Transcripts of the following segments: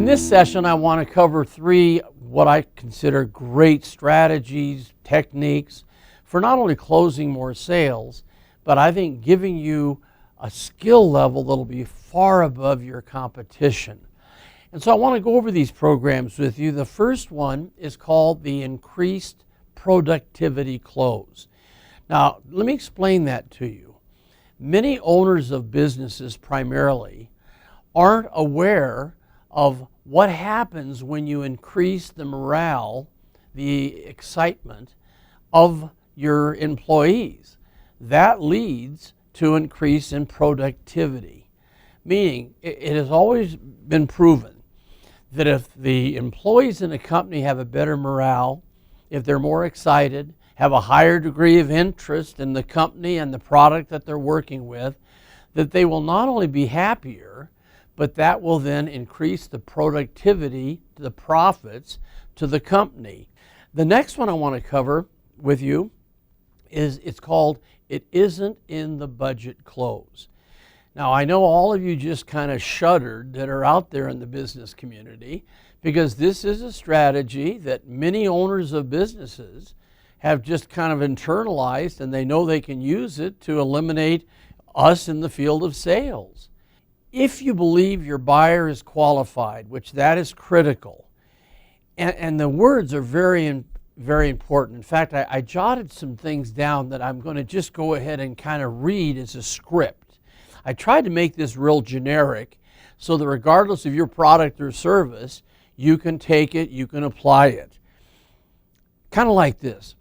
this session, I want to cover three what I consider great strategies, techniques for not only closing more sales, but I think giving you a skill level that'll be far above your competition. And so I want to go over these programs with you. The first one is called the Increased Productivity Close. Now, let me explain that to you. Many owners of businesses primarily aren't aware of what happens when you increase the morale, the excitement of your employees. That leads to an increase in productivity, meaning it has always been proven that if the employees in a company have a better morale, if they're more excited, have a higher degree of interest in the company and the product that they're working with, that they will not only be happier, but that will then increase the productivity, the profits to the company. The next one I want to cover with you is it's called It Isn't in the Budget Close. Now, I know all of you just kind of shuddered that are out there in the business community, because this is a strategy that many owners of businesses have just kind of internalized, and they know they can use it to eliminate us in the field of sales. If you believe your buyer is qualified, which that is critical, and the words are very, very important. In fact, I jotted some things down that I'm going to just go ahead and kind of read as a script. I tried to make this real generic so that regardless of your product or service, you can take it, you can apply it. Kind of like this.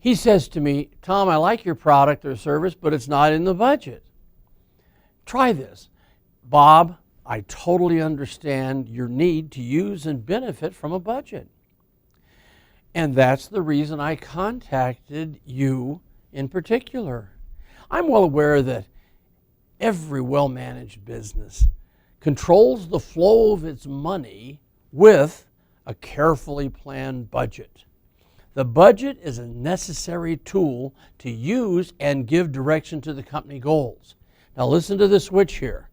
He says to me, "Tom, I like your product or service, but it's not in the budget. Try this." "Bob, I totally understand your need to use and benefit from a budget. And that's the reason I contacted you in particular. I'm well aware that every well-managed business controls the flow of its money with a carefully planned budget. The budget is a necessary tool to use and give direction to the company goals." Now listen to the switch here.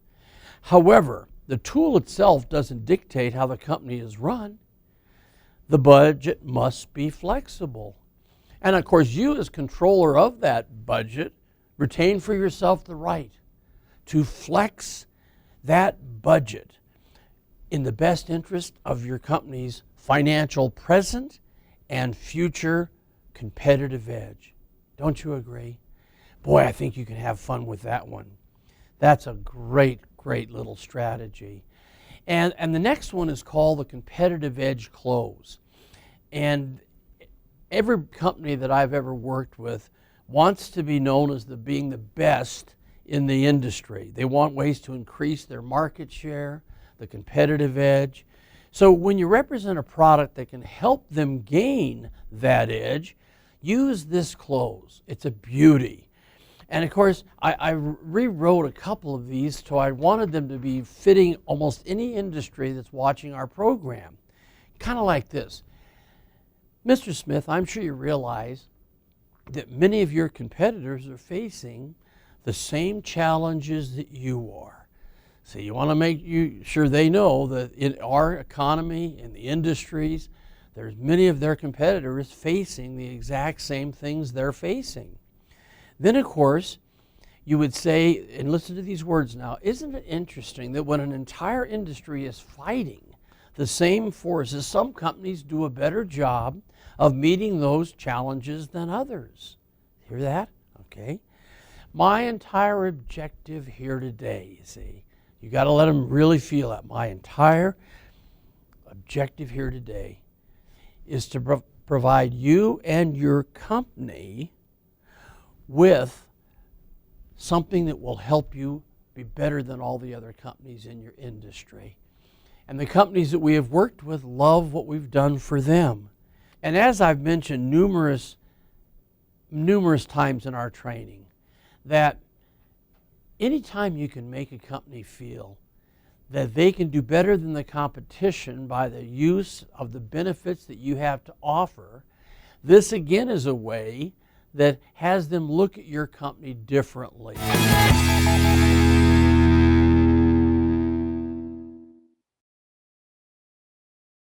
"However, the tool itself doesn't dictate how the company is run. The budget must be flexible. And of course, you as controller of that budget retain for yourself the right to flex that budget in the best interest of your company's financial present and future competitive edge." Don't you agree? Boy, I think you can have fun with that one. That's a great, great little strategy. And the next one is called the Competitive Edge Close. And every company that I've ever worked with wants to be known as being the best in the industry. They want ways to increase their market share, the competitive edge. So when you represent a product that can help them gain that edge, use this close. It's a beauty. And of course, I rewrote a couple of these, so I wanted them to be fitting almost any industry that's watching our program. Kind of like this. "Mr. Smith, I'm sure you realize that many of your competitors are facing the same challenges that you are. So you want to make sure they know that in our economy, in the industries, there's many of their competitors facing the exact same things they're facing." Then, of course, you would say, and listen to these words now, "Isn't it interesting that when an entire industry is fighting the same forces, some companies do a better job of meeting those challenges than others?" Hear that? Okay. "My entire objective here today," you see, you got to let them really feel that. "My entire objective here today is to provide you and your company with something that will help you be better than all the other companies in your industry. And the companies that we have worked with love what we've done for them." And as I've mentioned numerous times in our training, that anytime you can make a company feel that they can do better than the competition by the use of the benefits that you have to offer, this again is a way that has them look at your company differently.